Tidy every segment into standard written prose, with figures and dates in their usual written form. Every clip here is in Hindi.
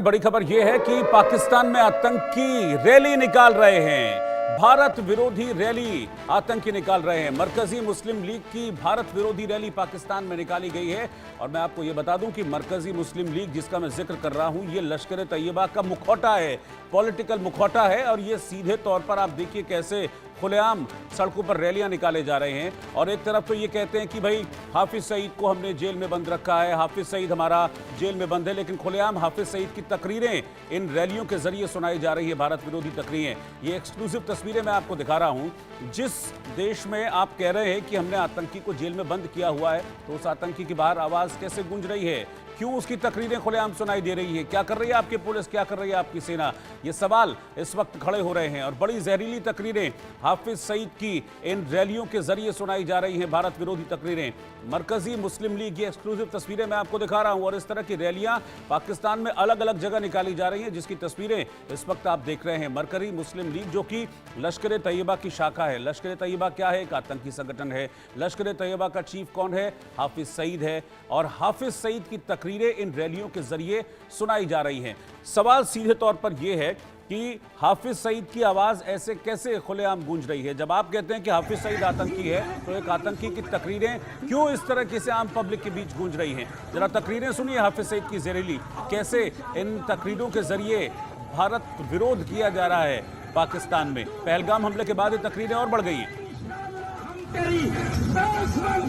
बड़ी खबर यह है कि पाकिस्तान में आतंकी रैली निकाल रहे हैं। भारत विरोधी रैली आतंकी निकाल रहे हैं। मरकजी मुस्लिम लीग की भारत विरोधी रैली पाकिस्तान में निकाली गई है। और मैं आपको यह बता दूं कि मरकजी मुस्लिम लीग जिसका मैं जिक्र कर रहा हूं, यह लश्कर तैयबा का मुखौटा है, पॉलिटिकल मुखौटा है। और यह सीधे तौर पर आप देखिए कैसे खुलेआम सड़कों पर रैलियां निकाले जा रहे हैं। और एक तरफ तो ये कहते हैं कि भाई हाफिज सईद को हमने जेल में बंद रखा है, हाफिज सईद हमारा जेल में बंद है, लेकिन खुलेआम हाफिज सईद की तकरीरें इन रैलियों के जरिए सुनाई जा रही है, भारत विरोधी तकरीरें। ये एक्सक्लूसिव तस्वीरें मैं आपको दिखा रहा हूं। जिस देश में आप कह रहे हैं कि हमने आतंकी को जेल में बंद किया हुआ है, तो उस आतंकी की बाहर आवाज कैसे गूंज रही है? क्यों उसकी तकरीरें खुलेआम सुनाई दे रही है? क्या कर रही है आपकी पुलिस, क्या कर रही है आपकी सेना? ये सवाल इस वक्त खड़े हो रहे हैं। और बड़ी जहरीली तकरीरें हाफिज सईद की इन रैलियों के जरिए सुनाई जा रही हैं, भारत विरोधी तकरीरें। मरकजी मुस्लिम लीग की एक्सक्लूसिव तस्वीरें मैं आपको दिखा रहा हूं। और इस तरह की रैलियां पाकिस्तान में अलग अलग जगह निकाली जा रही हैं, जिसकी तस्वीरें इस वक्त आप देख रहे हैं। मरकजी मुस्लिम लीग जो कि लश्कर तैयबा की शाखा है। लश्कर तैयबा क्या है? एक आतंकी संगठन है। लश्कर तैयबा का चीफ कौन है? हाफिज सईद है। और हाफिज सईद की तकरीरें इन रैलियों के जरिए सुनाई जा रही हैं। सवाल सीधे तौर पर यह है कि हाफिज सईद की आवाज ऐसे कैसे खुलेआम गूंज रही है? जब आप कहते हैं कि हाफिज सईद आतंकी है, तो एक आतंकी की तकरीरें क्यों इस तरह से आम पब्लिक के बीच गूंज रही हैं? जरा तकरीरें सुनिए हाफिज सईद की जहरीली, कैसे इन तकरीरों के जरिए भारत विरोध किया जा रहा है पाकिस्तान में। पहलगाम हमले के बाद ये तकरीरें और बढ़ गई हैं।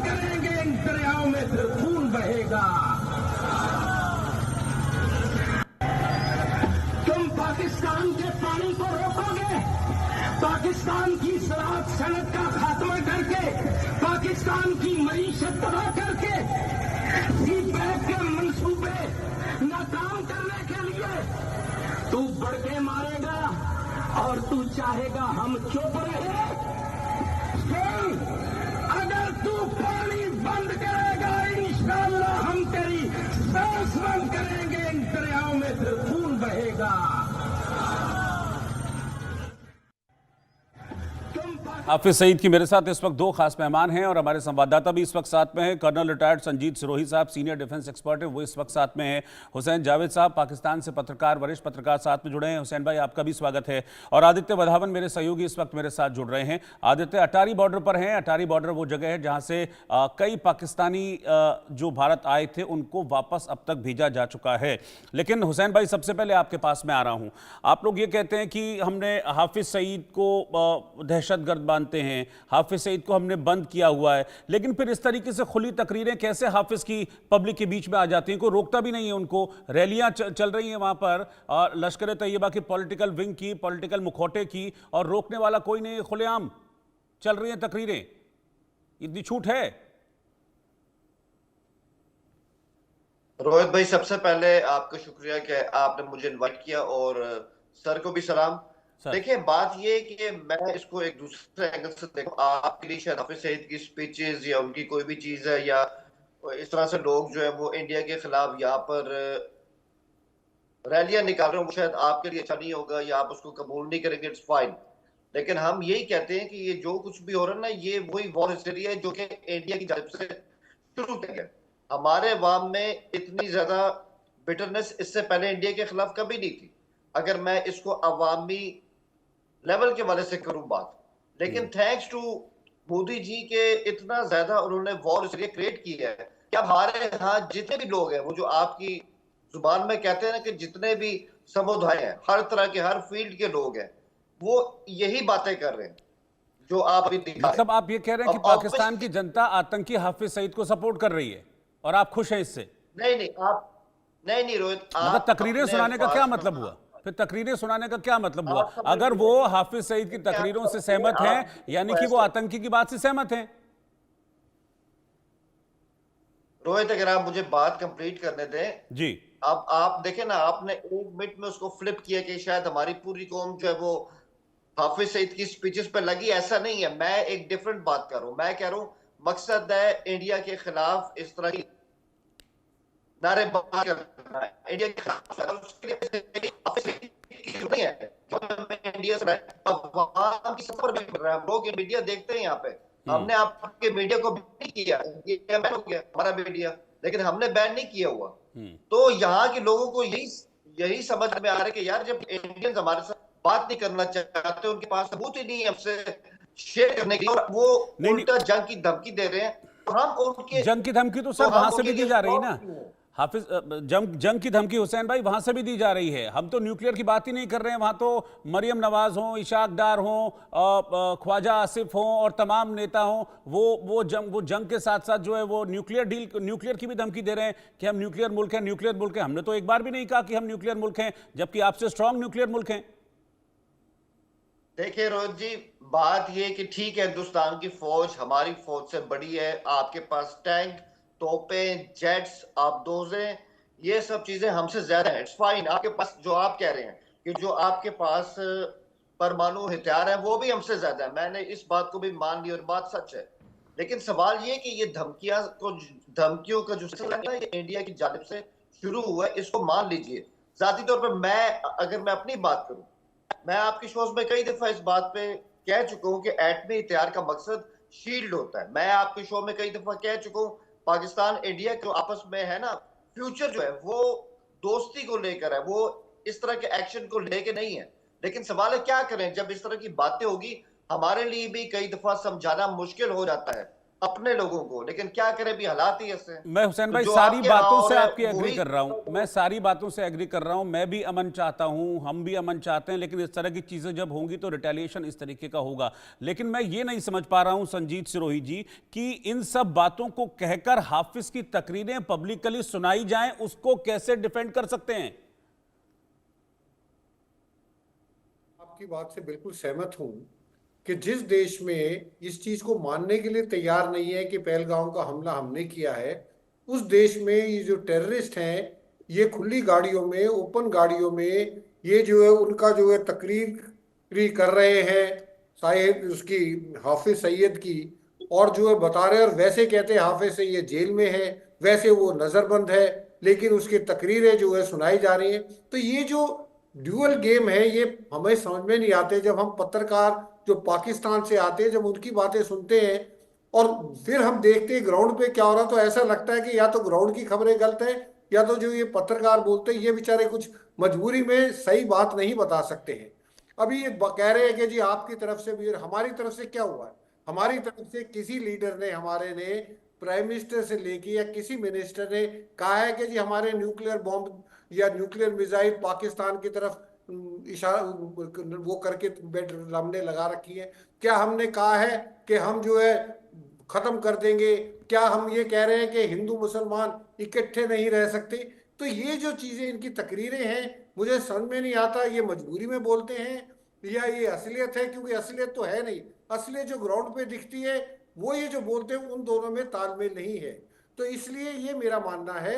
करेंगे, इन दरियाओं में फिर खून बहेगा। तुम पाकिस्तान के पानी को रोकोगे, पाकिस्तान की शराब सनत का खात्मा करके, पाकिस्तान की मईशत तबाह करके, सीपैक के मंसूबे नाकाम करने के लिए तू बढ़ के मारेगा और तू चाहेगा हम चुप रहे। अगर तू पानी बंद करेगा, इंशाअल्लाह हम तेरी सांस बंद करेंगे, इन दरियाओं में फिर खून बहेगा। हाफिज सईद की मेरे साथ इस वक्त दो खास मेहमान हैं और हमारे संवाददाता भी इस वक्त साथ में हैं। कर्नल रिटायर्ड संजीत सिरोही साहब, सीनियर डिफेंस एक्सपर्ट है, वो इस वक्त साथ में हैं। हुसैन जावेद साहब, पाकिस्तान से पत्रकार, वरिष्ठ पत्रकार साथ में जुड़े हैं। हुसैन भाई, आपका भी स्वागत है। और आदित्य वधावन, मेरे सहयोगी, इस वक्त मेरे साथ जुड़ रहे हैं। आदित्य, अटारी बॉर्डर पर हैं। अटारी बॉर्डर वो जगह है जहाँ से कई पाकिस्तानी जो भारत आए थे उनको वापस अब तक भेजा जा चुका है। लेकिन हुसैन भाई, सबसे पहले आपके पास में आ रहा हूँ। आप लोग ये कहते हैं कि हमने हाफिज सईद को दहशतगर्द मानते हैं, हाफिज सईद को हमने बंद किया हुआ है, लेकिन फिर इस तरीके से खुली तकरीरें कैसे हाफिज की पब्लिक के बीच में आ जाती हैं? कोई रोकता भी नहीं है उनको। रैलियां चल रही हैं वहां पर और लश्कर तैयबा की पॉलिटिकल विंग की, पॉलिटिकल मुखौटे की, और रोकने वाला कोई नहीं है। खुलेआम चल रही हैं तकरीरें, इतनी छूट है? रोहित भाई, सबसे पहले आपका शुक्रिया कि आपने मुझे इनवाइट किया, और सर को भी सलाम। देखिए, बात ये है कि मैं इसको एक दूसरे एंगल से देखूं। आपके लिए शायद हाफिज सईद की स्पीचेस या उनकी कोई भी चीज है, या इस तरह से लोग जो है वो इंडिया के खिलाफ यहाँ पर रैलियां निकाल रहे हो, शायद आपके लिए अच्छा नहीं होगा या आप उसको कबूल नहीं करेंगे, इट्स फाइन। लेकिन हम यही कहते हैं कि ये जो कुछ भी हो रहा है ना, ये वही वॉर हिस्ट्री है जो कि इंडिया की तरफ से शुरू किया गया। हमारे अवाम में इतनी ज्यादा बिटरनेस इससे पहले इंडिया के खिलाफ कभी नहीं थी, अगर मैं इसको अवामी लेवल के वाले से करूं बात। लेकिन थैंक्स टू मोदी जी के इतना ज्यादा उन्होंने वॉर इसलिए क्रिएट की है कि अब हमारे यहाँ जितने भी लोग हैं, वो जो आपकी जुबान में कहते हैं ना कि जितने भी समुदाय हैं, हर तरह के, हर फील्ड के लोग हैं, वो यही बातें कर रहे हैं जो आप अभी दिखा। मतलब आप ये कह रहे हैं कि पाकिस्तान की जनता आतंकी हाफिज सईद को सपोर्ट कर रही है और आप खुश हैं इससे? नहीं, आप नहीं रोहित, मतलब तकरीरें सुनाने का क्या मतलब हुआ? फिर तकरीरें सुनाने का क्या मतलब हुआ? अगर वो हाफिज सईद की तकरीरों से सहमत हैं, यानी कि वो आतंकी की बात से सहमत हैं। रोहित, अगर आप मुझे बात कंप्लीट करने दें जी। अब आप देखें ना, आपने 1 मिनट में उसको फ्लिप किया कि शायद हमारी पूरी कौम जो है वो हाफिज सईद की स्पीचेस पे लगी। ऐसा नहीं है, मैं एक डिफरेंट बात कर रहा हूं। मैं कह रहा हूं मकसद है इंडिया के खिलाफ इस तरह की नारेबाजी करना है, इंडिया के खिलाफ। नहीं है इंडिया से अवाम की सफर भी कर रहा है। हम लोग मीडिया देखते हैं यहाँ पे, हमने आपके मीडिया को बैन नहीं किया, ये बैन हो गया हमारा मीडिया, लेकिन हमने बैन नहीं किया हुआ। तो यहाँ के लोगों को यही समझ में आ रहा है कि यार जब इंडियंस हमारे साथ बात नहीं करना चाहते, उनके पास सबूत ही नहीं है हमसे शेयर करने के लिए, और वो नहीं नहीं, उल्टा जंग की धमकी दे रहे हैं, तो हम उनके जंग की धमकी तो तो सर हम वहां से उनके भी दी लिए जा रही ना। स्ट्रॉन्ग क्यों हैं? हाफिज जंग की धमकी हुसैन भाई वहां से भी दी जा रही है। हम तो न्यूक्लियर की बात ही नहीं कर रहे हैं। वहां तो मरियम नवाज हो, इशाक डार हो, ख्वाजा आसिफ हो और तमाम नेता हो, वो जंग के साथ साथ जो है वो न्यूक्लियर की भी धमकी दे रहे हैं कि हम न्यूक्लियर मुल्क हैं, न्यूक्लियर मुल्क हैं। हमने तो एक बार भी नहीं कहा कि हम न्यूक्लियर मुल्क हैं, जबकि आपसे स्ट्रांग न्यूक्लियर मुल्क हैं। देखिए रोहित जी, बात ये कि ठीक है, हिंदुस्तान की फौज हमारी फौज से बड़ी है, आपके पास टैंक, तोपें, जेट्स, आबदोजें, ये सब चीजें हमसे ज्यादा है, इट्स फाइन। आपके पास जो आप कह रहे हैं कि जो आपके पास परमाणु हथियार है वो भी हमसे ज्यादा है, मैंने इस बात को भी मान ली और बात सच है। लेकिन सवाल ये कि ये धमकियों का जो सिलसिला है ना, ये इंडिया की जानिब से शुरू हुआ है, इसको मान लीजिए। जाती तौर पर अगर मैं अपनी बात करूं, मैं आपके शोज में कई दफा इस बात पे कह चुका हूं कि एटमी हथियार का मकसद शील्ड होता है। मैं आपके शो में कई दफा कह चुका हूं, पाकिस्तान इंडिया जो आपस में है ना, फ्यूचर जो है वो दोस्ती को लेकर है, वो इस तरह के एक्शन को लेके नहीं है। लेकिन सवाल है क्या करें, जब इस तरह की बातें होगी हमारे लिए भी कई दफा समझाना मुश्किल हो जाता है अपने लोगों को, लेकिन क्या करें, भी हालात ही ऐसे हैं। मैं हुसैन तो भाई जो सारी आपके यहाँ बातों हो से रहा है आपकी एग्री वही कर रहा हूं, मैं सारी बातों से एग्री कर रहा हूं। मैं भी अमन चाहता हूं, हम भी अमन चाहते हैं, लेकिन इस तरह की चीजें जब होंगी तो रिटेलिएशन इस तरीके का होगा। लेकिन मैं ये नहीं समझ पा रहा हूं संजीत सिरोही जी कि इन सब बातों को कहकर हाफिज की तकरीरें पब्लिकली सुनाई जाएं, उसको कैसे डिफेंड कर सकते हैं? आपकी बात से बिल्कुल सहमत हूं कि जिस देश में इस चीज को मानने के लिए तैयार नहीं है कि पहलगाम का हमला हमने किया है, उस देश में ये जो टेररिस्ट हैं, ये खुली गाड़ियों में, ओपन गाड़ियों में, ये जो है उनका जो है तकरीर कर रहे हैं साहिब उसकी, हाफिज सईद की, और जो है बता रहे हैं, और वैसे कहते हैं हाफिज सईद जेल में है, वैसे वो नजरबंद है, लेकिन उसकी तकरीरें जो है सुनाई जा रही हैं। तो ये जो ड्यूअल गेम है, ये हमें समझ में नहीं आते। जब हम पत्रकार जो पाकिस्तान से आते हैं, जब उनकी बातें सुनते हैं और फिर हम देखते हैं ग्राउंड पे क्या हो रहा, तो ऐसा लगता है कि या तो ग्राउंड की खबरें गलत है, या तो जो ये पत्रकार बोलते हैं ये बेचारे कुछ मजबूरी में सही बात नहीं बता सकते हैं। अभी ये कह रहे हैं कि जी आपकी तरफ से भी, हमारी तरफ से क्या हुआ है? हमारी तरफ से किसी लीडर ने, हमारे ने, प्राइम मिनिस्टर से लेके या किसी मिनिस्टर ने कहा है कि जी हमारे न्यूक्लियर बॉम्ब या न्यूक्लियर मिसाइल पाकिस्तान की तरफ इशारा वो करके बेड हमने लगा रखी है? क्या हमने कहा है कि हम जो है खत्म कर देंगे? क्या हम ये कह रहे हैं कि हिंदू मुसलमान इकट्ठे नहीं रह सकते? तो ये जो चीजें इनकी तकरीरें हैं, मुझे समझ में नहीं आता, ये मजबूरी में बोलते हैं या ये असलियत है? क्योंकि असलियत तो है नहीं। असलियत जो ग्राउंड पे दिखती है वो ये जो बोलते हैं, उन दोनों में तालमेल नहीं है। तो इसलिए ये मेरा मानना है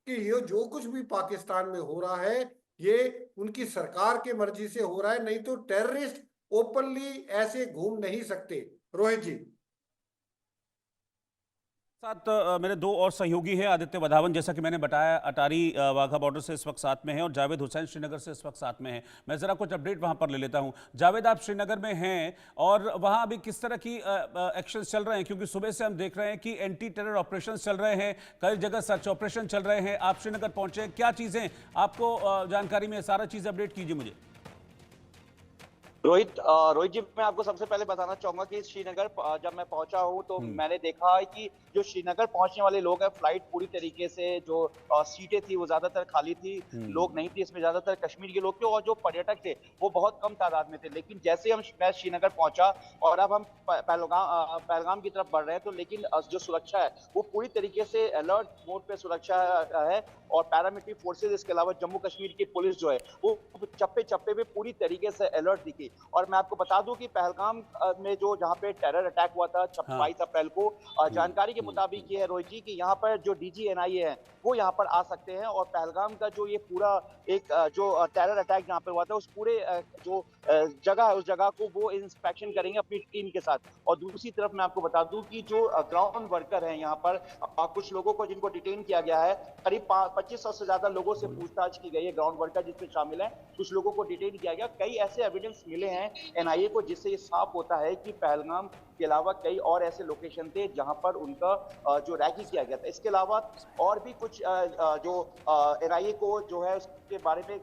कि ये जो कुछ भी पाकिस्तान में हो रहा है, ये उनकी सरकार के मर्जी से हो रहा है, नहीं तो टेररिस्ट ओपनली ऐसे घूम नहीं सकते। रोहित जी साथ मेरे दो और सहयोगी हैं, आदित्य वधावन जैसा कि मैंने बताया अटारी वाघा बॉर्डर से इस वक्त साथ में हैं, और जावेद हुसैन श्रीनगर से इस वक्त साथ में हैं। मैं ज़रा कुछ अपडेट वहां पर ले लेता हूं। जावेद, आप श्रीनगर में हैं और वहां अभी किस तरह की एक्शन चल रहे हैं? क्योंकि सुबह से हम देख रहे हैं कि एंटी टेरर ऑपरेशन चल रहे हैं, कई जगह सर्च ऑपरेशन चल रहे हैं। आप श्रीनगर पहुंचे, क्या चीज़ें आपको जानकारी में, सारा चीज़ अपडेट कीजिए मुझे। रोहित जी, मैं आपको सबसे पहले बताना चाहूंगा कि श्रीनगर जब मैं पहुंचा हूं तो मैंने देखा है कि जो श्रीनगर पहुंचने वाले लोग हैं, फ्लाइट पूरी तरीके से जो सीटें थी वो ज्यादातर खाली थी, लोग नहीं थे इसमें, ज्यादातर कश्मीर के लोग थे और जो पर्यटक थे वो बहुत कम तादाद में थे। लेकिन जैसे मैं श्रीनगर पहुंचा और अब हम पहलगाम की तरफ बढ़ रहे हैं, तो लेकिन जो सुरक्षा है वो पूरी तरीके से अलर्ट मोड पे सुरक्षा है, और पैरामिलिट्री फोर्सेज, इसके अलावा जम्मू कश्मीर की पुलिस जो है वो चप्पे चप्पे पे पूरी तरीके से अलर्ट दिखी। और मैं आपको बता दूं कि पहलगाम में जो जहां पे टेरर अटैक हुआ था 22 अप्रैल को, जानकारी के मुताबिक ये है रोहित जी कि यहाँ पर जो डीजी एनआईए हैं वो यहाँ पर आ सकते हैं, और पहलगाम का जो ये पूरा एक जो टेरर अटैक जहाँ पर हुआ था उस पूरे जो जगह है उस जगह को वो इंस्पेक्शन करेंगे अपनी टीम के साथ। और दूसरी तरफ मैं आपको बता दूं कि जो ग्राउंड वर्कर हैं यहाँ पर, कुछ लोगों को जिनको डिटेन किया गया है, करीब 2500 से ज्यादा लोगों से पूछताछ की गई है, ग्राउंड वर्कर जिसमें शामिल हैं, कुछ लोगों को डिटेन किया गया। कई ऐसे एविडेंस मिले मिले हैं एनआईए को, जिससे ये साफ होता है कि पहलगाम के अलावा कई और ऐसे लोकेशन थे जहां पर उनका जो रैकी किया गया था। इसके अलावा और भी कुछ जो एनआईए को जो है उसके बारे में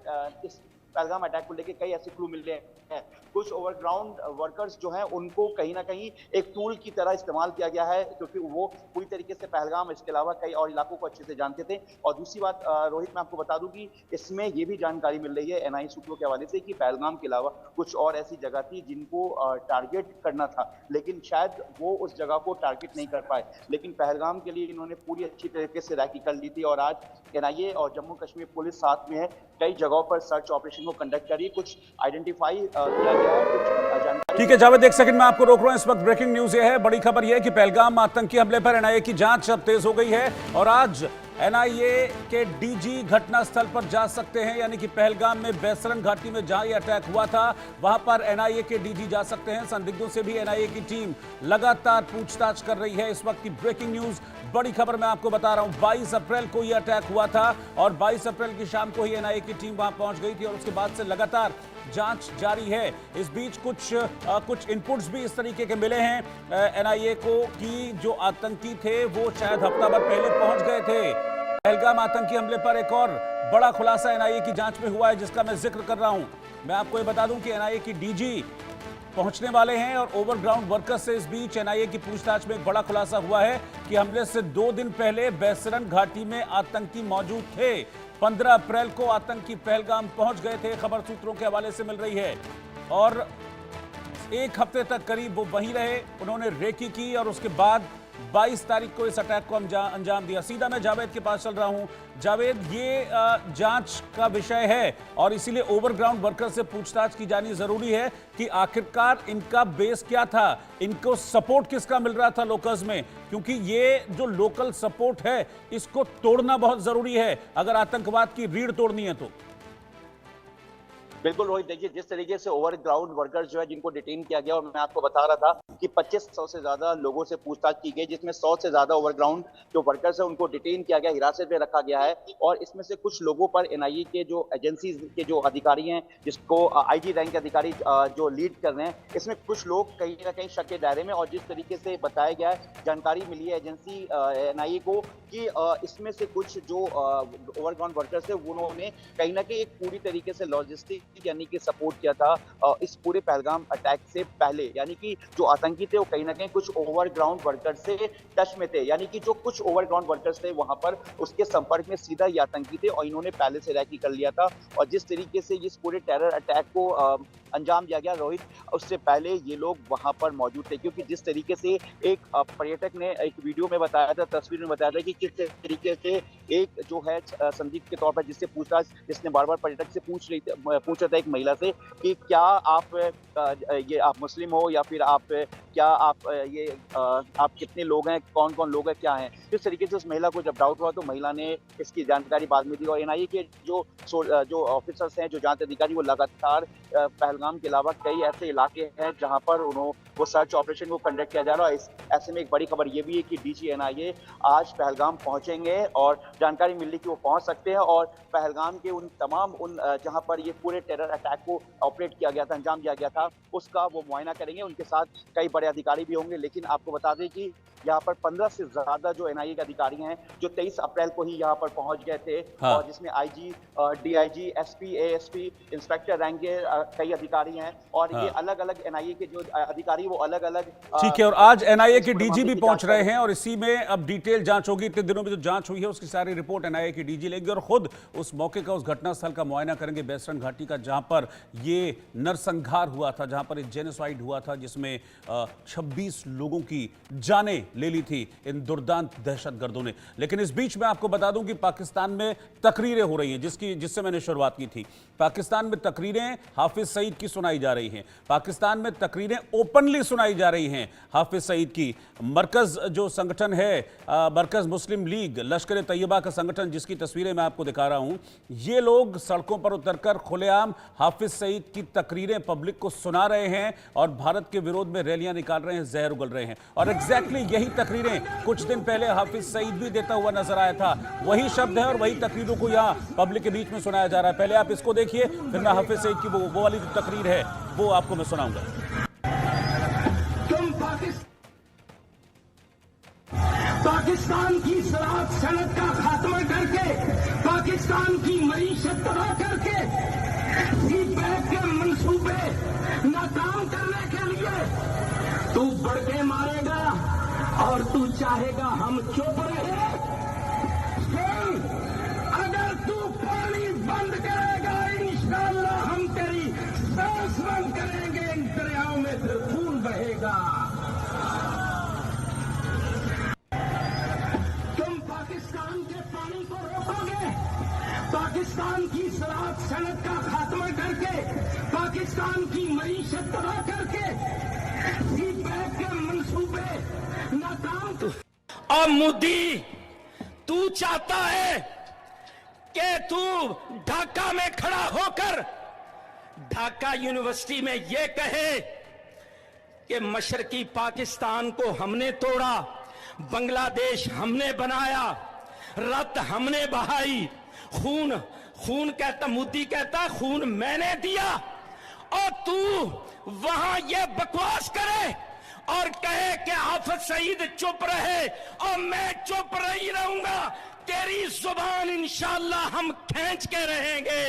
इस पहलगाम अटैक को लेकर कई ऐसे क्लू मिल रहे हैं। कुछ ओवरग्राउंड वर्कर्स जो हैं उनको कहीं ना कहीं एक टूल की तरह इस्तेमाल किया गया है, क्योंकि वो पूरी तरीके से पहलगाम इसके अलावा कई और इलाकों को अच्छे से जानते थे। और दूसरी बात रोहित, मैं आपको बता दूं कि इसमें ये भी जानकारी मिल रही है एनआईए सूत्रों के हवाले से कि पहलगाम के अलावा कुछ और ऐसी जगह थी जिनको टारगेट करना था, लेकिन शायद वो उस जगह को टारगेट नहीं कर पाए। लेकिन पहलगाम के लिए इन्होंने पूरी अच्छी तरीके से रैकी कर ली थी और आज एनआईए और जम्मू कश्मीर पुलिस साथ में है, कई जगहों पर सर्च ऑपरेशन को कंडक्ट करी, कुछ आइडेंटिफाई किया गया है, कुछ जानकारी। ठीक है जावेद, एक सेकंड में आपको रोक रहा हूं। इस वक्त ब्रेकिंग न्यूज ये है, बड़ी खबर यह है कि पहलगाम आतंकी हमले पर एनआईए की जांच अब तेज हो गई है और आज एनआईए के डीजी घटनास्थल पर जा सकते हैं, यानी कि पहलगाम में बैसरन घाटी में जहां यह अटैक हुआ था वहां पर एनआईए के डीजी जा सकते हैं। संदिग्धों से भी एनआईए की टीम लगातार पूछताछ कर रही है। इस वक्त की ब्रेकिंग न्यूज, बड़ी खबर मैं आपको बता रहा हूं। 22 अप्रैल को यह अटैक हुआ था और 22 अप्रैल की शाम को ही एनआईए की टीम वहां पहुंच गई थी और उसके बाद से लगातार जांच जारी है। इस बीच कुछ इनपुट्स भी इस तरीके के मिले हैं एनआईए को कि जो आतंकी थे वो शायद हफ्ता भर पहले पहुंच गए थे। पहलगाम आतंकी हमले पर एक और बड़ा खुलासा एनआईए की जांच में हुआ है जिसका मैं जिक्र कर रहा हूं। मैं आपको ये बता दूं कि एनआईए की डीजी पहुंचने वाले हैं और ओवरग्राउंड वर्कर्स से इस बीच एनआईए की पूछताछ में एक बड़ा खुलासा हुआ है कि हमले से 2 दिन पहले बैसरन घाटी में आतंकी मौजूद थे। 15 अप्रैल को आतंकी पहलगाम पहुंच गए थे, खबर सूत्रों के हवाले से मिल रही है और 1 हफ्ते तक करीब वो वहीं रहे। उन्होंने रेकी की और उसके बाद 22 तारीख को इस अटैक को अंजाम दिया। सीधा मैं जावेद के पास चल रहा हूं। जावेद, ये जांच का विषय है और इसीलिए ओवरग्राउंड वर्कर से पूछताछ की जानी जरूरी है कि आखिरकार इनका बेस क्या था, इनको सपोर्ट किसका मिल रहा था लोकल्स में, क्योंकि ये जो लोकल सपोर्ट है इसको तोड़ना बहुत जरूरी है अगर आतंकवाद की रीढ़ तोड़नी है तो। बिल्कुल रोहित, देखिए जिस तरीके से ओवरग्राउंड वर्कर्स जो है जिनको डिटेन किया गया, और मैं आपको बता रहा था कि 2500 से ज्यादा लोगों से पूछताछ की गई, जिसमें 100 से ज्यादा ओवरग्राउंड जो वर्कर्स है उनको डिटेन किया गया, हिरासत में रखा गया है। और इसमें से कुछ लोगों पर एनआईए के जो एजेंसी के जो अधिकारी हैं, जिसको आईजी रैंक के अधिकारी जो लीड कर रहे हैं, इसमें कुछ लोग कहीं ना कहीं शक के दायरे में। और जिस तरीके से बताया गया है, जानकारी मिली है एजेंसी एनआईए को कि इसमें से कुछ जो ओवरग्राउंड वर्कर्स थे उन्होंने कहीं ना कहीं एक पूरी तरीके से लॉजिस्टिक यानी कि सपोर्ट किया था इस पूरे पहलगाम अटैक से पहले। यानी कि जो आतंकी थे वो कहीं ना कहीं कुछ ओवरग्राउंड वर्कर्स से टच में थे, यानी कि जो कुछ ओवरग्राउंड वर्कर्स थे वहां पर उसके संपर्क में सीधा ये आतंकी थे और इन्होंने पहले से रैकी कर लिया था। और जिस तरीके से इस पूरे टेरर अटैक को अंजाम दिया गया रोहित, उससे पहले ये लोग वहां पर मौजूद थे, क्योंकि जिस तरीके से एक पर्यटक ने एक वीडियो में बताया था, तस्वीर में बताया था कि किस तरीके से एक जो है संदिग्ध के तौर पर जिससे पूछताछ, जिसने बार बार पर्यटक से पूछा था एक महिला से कि क्या आप मुस्लिम हो या फिर आप कितने लोग हैं, कौन कौन लोग हैं, क्या हैं। जिस तरीके से उस महिला को जब डाउट हुआ तो महिला ने इसकी जानकारी बाद में दी। और एनआईए के जो ऑफिसर्स हैं, जो जांच अधिकारी, वो लगातार पहलगाम के अलावा कई ऐसे इलाके हैं जहां पर वो सर्च ऑपरेशन को कंडक्ट किया जा रहा है। ऐसे में एक बड़ी खबर ये भी है कि डीजी एनआईए आज पहलगाम पहुंचेंगे और जानकारी मिली कि वो पहुंच सकते हैं और पहलगाम के जहां पर ये पूरे टेरर अटैक को ऑपरेट किया गया था, अंजाम दिया गया था, उसका वो मुआयना करेंगे। उनके साथ कई बड़े अधिकारी भी होंगे। लेकिन आपको बता दें कि यहाँ पर 15 से ज्यादा जो एनआईए के अधिकारी हैं जो 23 अप्रैल को ही यहाँ पर पहुंच गए थे। हाँ। और जिसमें IG, DIG, SP, ASP, inspector rank के कई अधिकारी हैं और हाँ। ये अलग अलग एनआईए के जो अधिकारी वो अलग अलग। ठीक है, और आज एनआईए के डीजी भी पहुंच रहे हैं और इसी में अब डिटेल जांच होगी। इतने दिनों में जो जांच हुई है उसकी सारी रिपोर्ट एनआईए की डीजी लेंगे और खुद उस मौके का, उस घटनास्थल का मुआयना करेंगे, बैसरन घाटी का, जहां पर ये नरसंहार हुआ था, जहां पर एक जेनोसाइड हुआ था जिसमें 26 लोगों की जानें ले ली थी इन दुर्दांत दहशतगर्दों ने। लेकिन इस बीच मैं आपको बता दूं कि पाकिस्तान में तकरीरें हो रही हैं, जिससे मैंने शुरुआत की थी। पाकिस्तान में तकरीरें हाफिज सईद की सुनाई जा रही हैं, पाकिस्तान में तकरीरें ओपनली सुनाई जा रही हैं हाफिज सईद की। मरकज जो संगठन है, मरकज मुस्लिम लीग, लश्कर तैयबा का संगठन, जिसकी तस्वीरें मैं आपको दिखा रहा हूं, ये लोग सड़कों पर उतरकर खुलेआम हाफिज सईद की तकरीरें पब्लिक को सुना रहे हैं और भारत के विरोध में रैलियां निकाल रहे हैं, जहर उगल रहे हैं। और एग्जैक्टली यही तकरीरें कुछ दिन पहले हाफिज सईद भी देता हुआ नजर आया था। वही शब्द है और वही तकरीरों को यहां पब्लिक के बीच में सुनाया जा रहा है। पहले आप इसको देखिए, फिर मैं हाफिज सईद की वो वाली तकरीर है वो आपको मैं सुनाऊंगा। तुम पाकिस्तान की शराब सनत का खात्मा करके, पाकिस्तान की मईशत तबाह करके, सीपैक के मंसूबे नाकाम करने के लिए तू बढ़ के मारेगा और तू चाहेगा हम चुप रहे। अगर तू पानी बंद करेगा इंशाअल्लाह हम तेरी सांस बंद करेंगे, इन दरियाओं में फिर खून बहेगा। तुम पाकिस्तान के पानी को रोकोगे, पाकिस्तान की शराब सनत का खात्मा करके, पाकिस्तान की मईशत तबाह करके, सीपैक के मंसूबे नाकाम। और मोदी तू चाहता है कि तू ढाका में खड़ा होकर ढाका यूनिवर्सिटी में यह कहे कि मशरकी पाकिस्तान को हमने तोड़ा, बांग्लादेश हमने बनाया, रक्त हमने बहाई, खून कहता, मोदी कहता खून मैंने दिया, और तू वहां ये बकवास करे और कहे कि हाफिज सईद चुप रहे और मैं चुप नहीं रहूंगा। तेरी जुबान इंशाअल्लाह हम खींच के रहेंगे।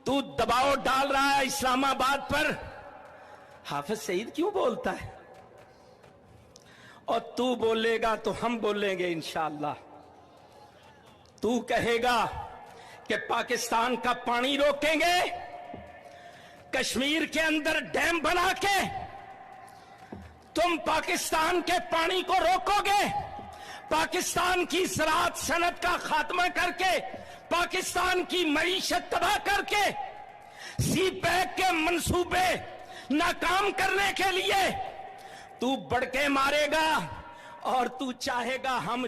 तू दबाव डाल रहा है इस्लामाबाद पर। हाफिज सईद क्यों बोलता है? और तू बोलेगा तो हम बोलेंगे इंशाअल्लाह। तू कहेगा कि पाकिस्तान का पानी रोकेंगे, कश्मीर के अंदर डैम बना के तुम पाकिस्तान के पानी को रोकोगे, पाकिस्तान की ज़राअत सनत का खात्मा करके, पाकिस्तान की मईशत तबाह करके, सीपैक के मंसूबे नाकाम करने के लिए तू बढ़ के मारेगा और तू चाहेगा हम